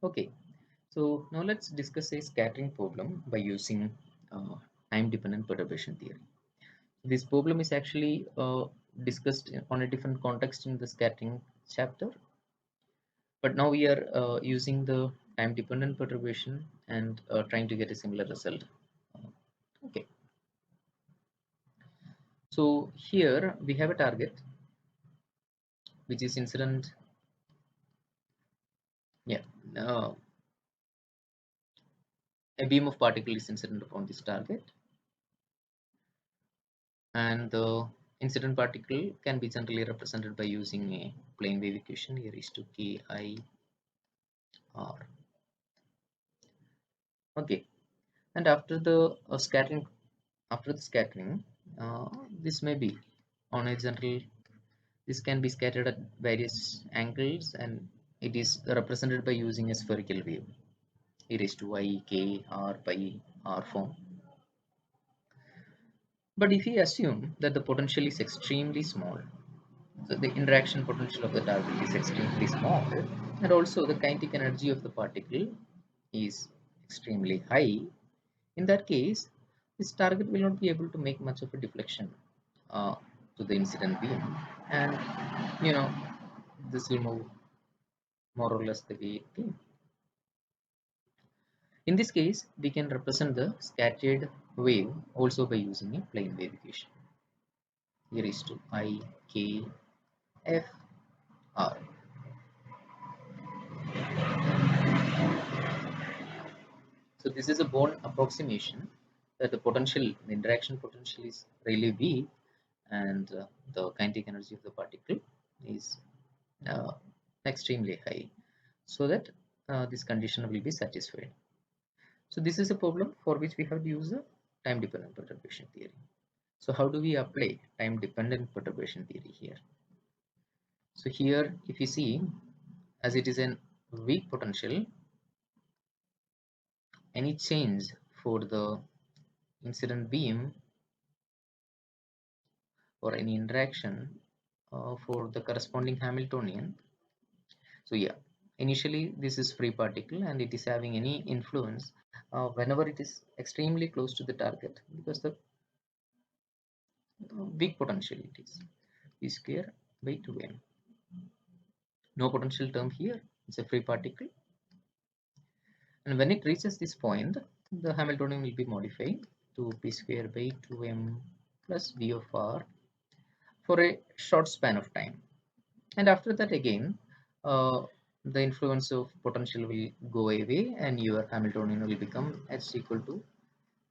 Okay, so now let's discuss a scattering problem by using uh, time-dependent perturbation theory. This problem is actually discussed on a different context in the scattering chapter, but now we are using the time-dependent perturbation and trying to get a similar result. Okay, so here we have a target which is incident. Yeah, uh, a beam of particle is incident upon this target, and the incident particle can be generally represented by using a plane wave equation e raised to k I r. Okay, and after the scattering, this may be on a general. This can be scattered at various angles, and it is represented by using a spherical wave e raised to I k r by r form. But if we assume that the potential is extremely small, so the interaction potential of the target is extremely small, and also the kinetic energy of the particle is extremely high. In that case, this target will not be able to make much of a deflection uh, to the incident beam, and you know this will move more or less the way it came. In this case, we can represent the scattered wave also by using a plane wave equation e raised to I k f r. So this is a Born approximation that the interaction potential is really weak, and the kinetic energy of the particle is uh, extremely high, so that this condition will be satisfied. So this is a problem for which we have to use the time dependent perturbation theory. So how do we apply time dependent perturbation theory here? So here, if you see, as it is a weak potential, any change for the incident beam or any interaction for the corresponding Hamiltonian. So yeah, initially this is free particle and it is having any influence whenever it is extremely close to the target, because the weak potential it is p square by 2m. No potential term here, it's a free particle, and when it reaches this point, the Hamiltonian will be modified to p square by 2m plus v of r for a short span of time. And after that again, uh, the influence of potential will go away and your Hamiltonian will become h equal to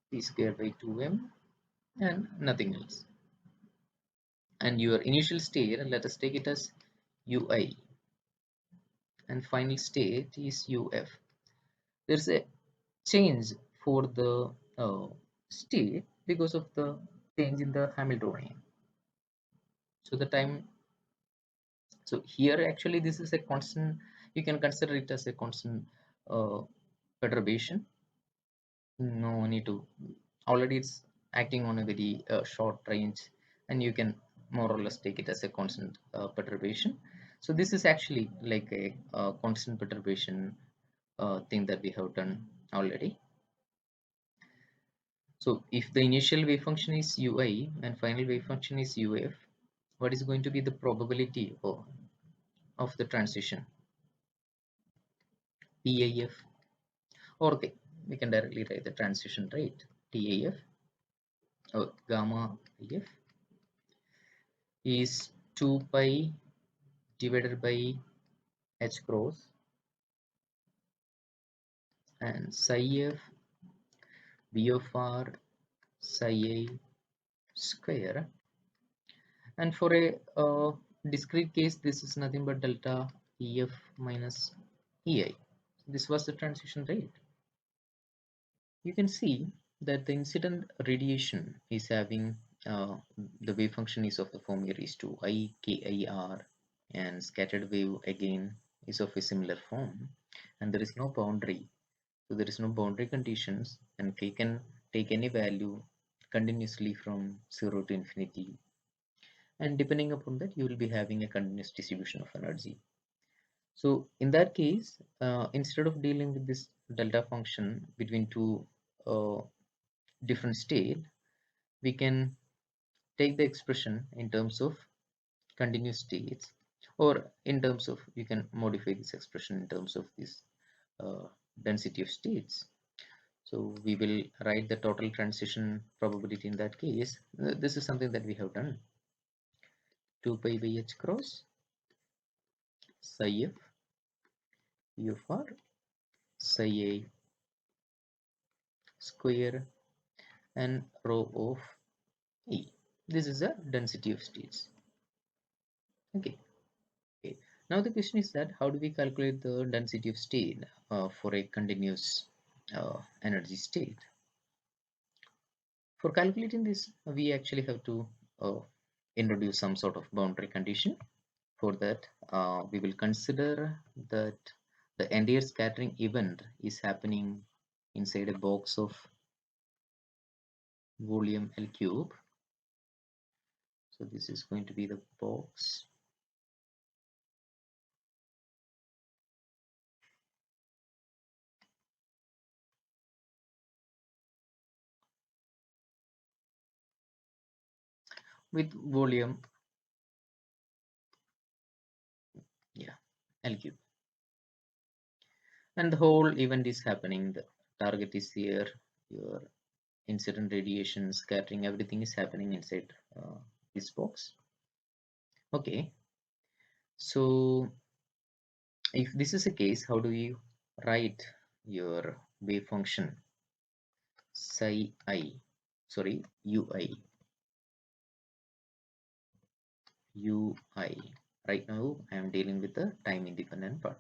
p square by 2m and nothing else. And your initial state, let us take it as ui, and final state is uf. There's a change for the state because of the change in the Hamiltonian. So the time, so here actually this is a constant, you can consider it as a constant uh, perturbation. No need to, already it's acting on a very short range, and you can more or less take it as a constant perturbation. So this is actually like a constant perturbation thing that we have done already. So if the initial wave function is ui and final wave function is uf, what is going to be the probability of the transition TAF? Or okay, we can directly write the transition rate TAF or gamma if is 2 pi divided by h cross and psi f b of r psi a square, and for a discrete case this is nothing but delta ef minus ei. This was the transition rate. You can see that the incident radiation is having the wave function is of the form e raised to I k I r, and scattered wave again is of a similar form, and there is no boundary. So there is no boundary conditions, and k can take any value continuously from 0 to infinity, and depending upon that you will be having a continuous distribution of energy. So in that case, instead of dealing with this delta function between two uh, different state, we can take the expression in terms of continuous states, or in terms of, you can modify this expression in terms of this uh, density of states. So we will write the total transition probability in that case. This is something that we have done. 2 pi by h cross psi f u for psi a square and rho of e. This is the density of states. Okay. Okay. Now the question is that how do we calculate the density of state for a continuous energy state? For calculating this, we actually have to introduce some sort of boundary condition. For that, we will consider that the entire scattering event is happening inside a box of volume L cube. So this is going to be the box. With volume, yeah, L cube. And the whole event is happening. The target is here, your incident radiation, scattering, everything is happening inside this box. Okay, so if this is a case, how do you write your wave function psi I, sorry, ui. Right now I am dealing with the time independent part,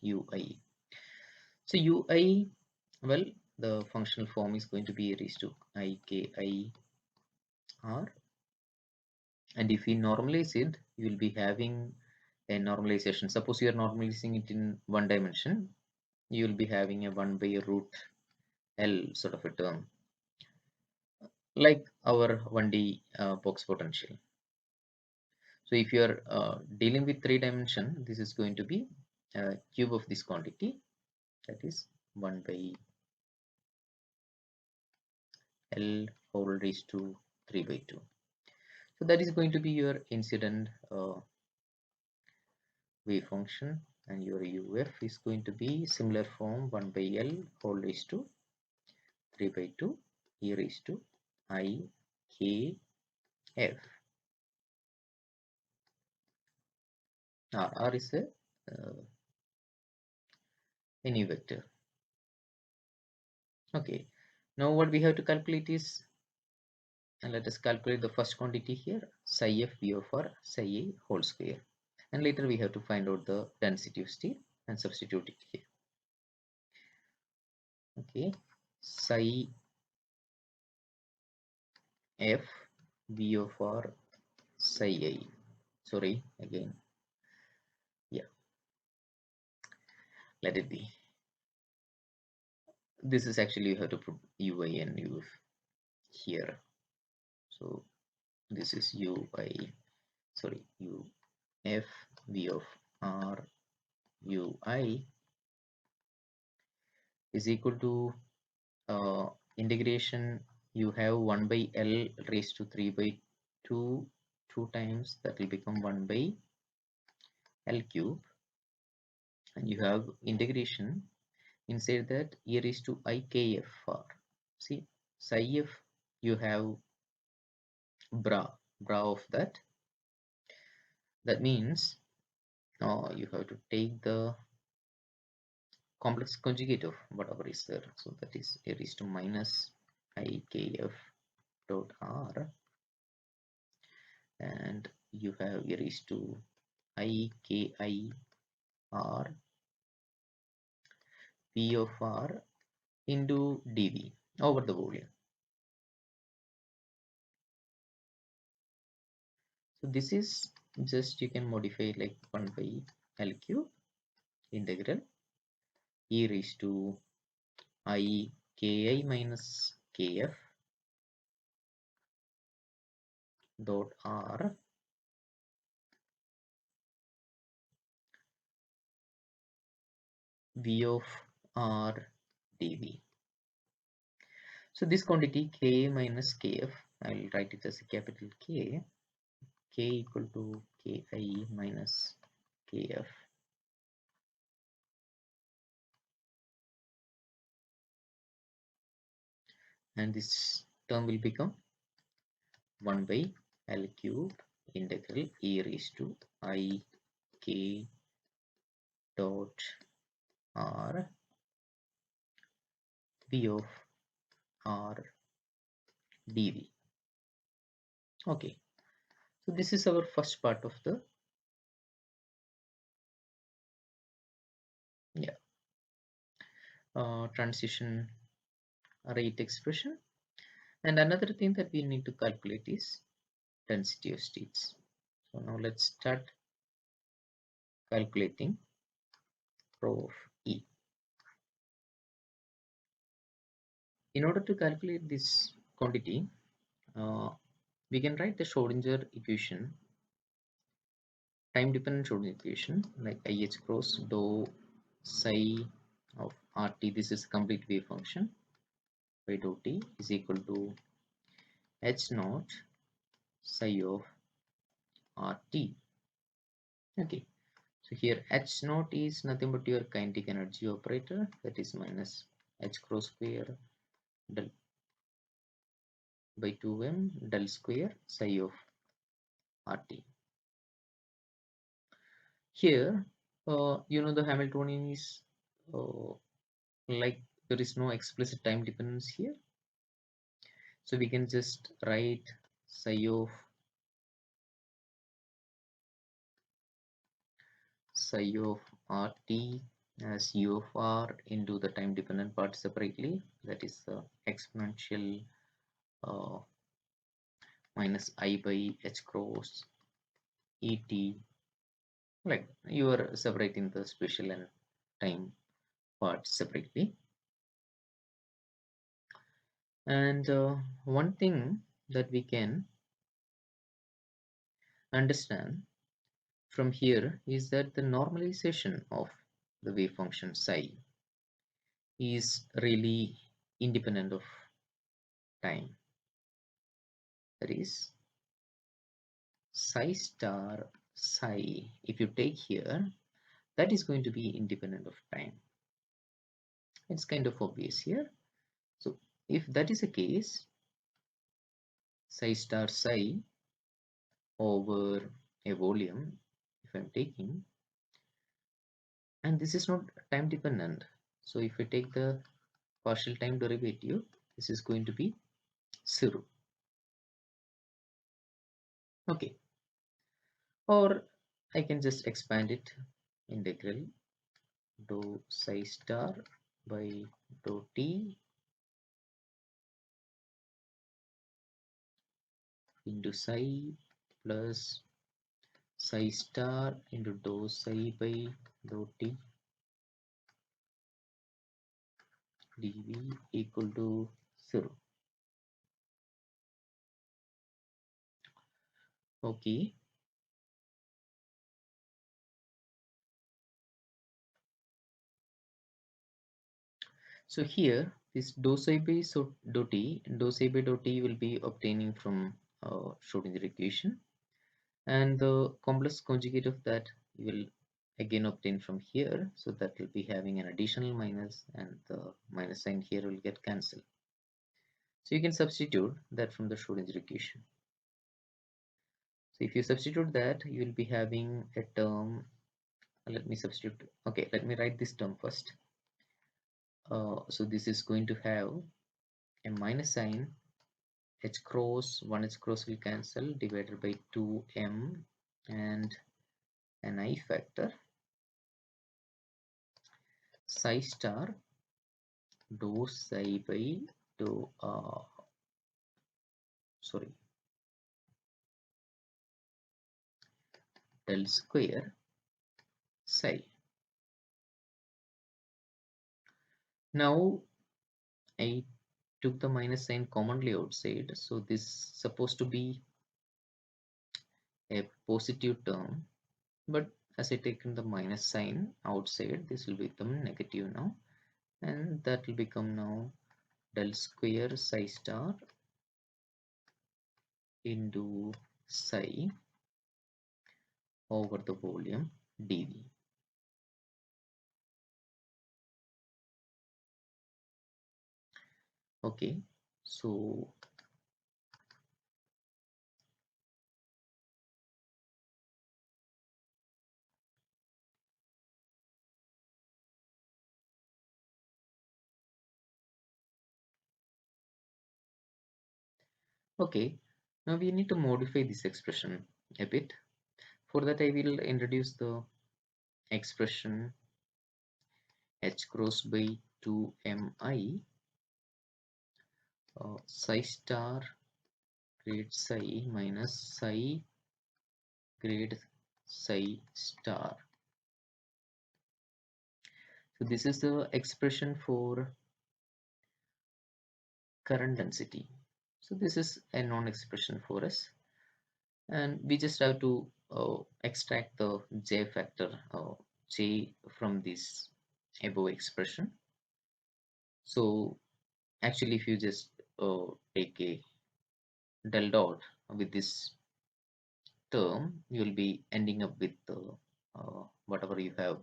ui. So ui, well, the functional form is going to be e raised to I k I r, and if we normalize it, you will be having a normalization. Suppose you are normalizing it in one dimension, you will be having a 1 by root L sort of a term, like our 1D box potential. So if you are dealing with 3 dimension, this is going to be cube of this quantity, that is 1 by L whole raised to 3 by 2. So that is going to be your incident wave function, and your UF is going to be similar form 1 by L whole raised to 3 by 2 e raised to I k f. R is a any vector. Okay, now what we have to calculate is, and let us calculate the first quantity here, psi f v over psi a whole square, and later we have to find out the density of steel and substitute it here. Okay, psi f v over psi a, sorry, again, yeah, let it be. This is actually, you have to put ui and uf here. So this is ui, sorry, uf v of r ui is equal to integration, you have 1 by L raised to 3 by 2 times, that will become 1 by L cube, and you have integration inside that e raised to ikf r. See, psi f, you have bra of that. That means you have to take the complex conjugate of whatever is there. So that is e raised to minus ikf dot r, and you have e raised to I k I r p of r into dv over the volume. So this is just, you can modify like 1 by L cube integral e raised to I k I minus kf dot r V of R dV. So this quantity K minus Kf, I will write it as a capital K, K equal to Ki minus Kf. And this term will become 1 by L cube integral e raised to I K dot R V of R dV. Okay, so this is our first part of the transition rate expression. And another thing that we need to calculate is density of states. So now let's start calculating rho of E. In order to calculate this quantity, we can write the Schrodinger equation, time dependent Schrodinger equation, like IH cross dou psi of RT. This is a complete wave function by dou T is equal to H naught psi of RT. Okay, so here H naught is nothing but your kinetic energy operator, that is minus H cross square del by 2m del square psi of RT. Here, the Hamiltonian is like there is no explicit time dependence here. So we can just write psi of RT as u of r into the time dependent part separately, that is exponential uh, minus I by h cross et, like you are separating the spatial and time parts separately. And one thing that we can understand from here is that the normalization of the wave function psi is really independent of time. That is psi star psi, if you take here, that is going to be independent of time. It's kind of obvious here. So if that is the case, psi star psi over a volume, if I'm taking, and this is not time dependent, so if I take the partial time derivative, this is going to be 0. Okay, or I can just expand it, integral dou psi star by dou t into psi plus psi star into dou psi by dou t dv equal to 0. Okay, so here this dou psi by dou t will be obtaining from Schrodinger equation, and the complex conjugate of that you will again obtain from here, so that will be having an additional minus, and the minus sign here will get cancelled. So you can substitute that from the Schrodinger equation. So if you substitute that, you will be having a term, let me substitute, okay, let me write this term first. So this is going to have a minus sign, h cross, 1 h cross will cancel, divided by 2m, and an I factor psi star dou psi by dou del square psi. Now I took the minus sign commonly outside, so this is supposed to be a positive term, but as I taken the minus sign outside, this will become negative now, and that will become now del square psi star into psi over the volume dV. Okay, so okay, now we need to modify this expression a bit. For that, I will introduce the expression h cross by 2mi psi star grade psi minus psi grade psi star. So this is the expression for current density. So this is a known expression for us, and we just have to extract the j factor j from this above expression. So actually, if you just take a del dot with this term, you will be ending up with whatever you have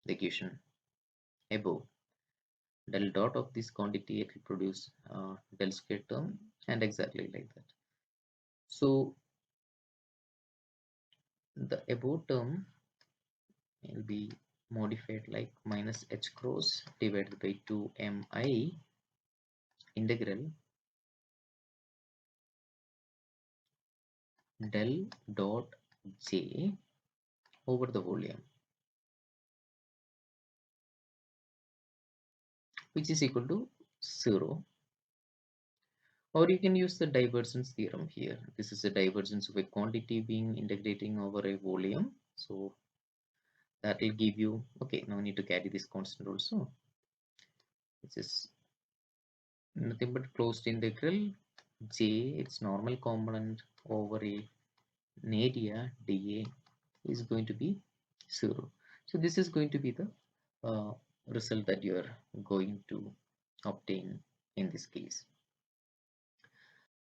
the equation above. Del dot of this quantity, it will produce del square term, and exactly like that. So the above term will be modified like minus h cross divided by 2mi integral del dot j over the volume, which is equal to 0. Or you can use the divergence theorem here. This is the divergence of a quantity being integrating over a volume. So that will give you, okay, now I need to carry this constant also, which is nothing but closed integral j, its normal component over an area dA is going to be 0. So this is going to be the result that you are going to obtain in this case.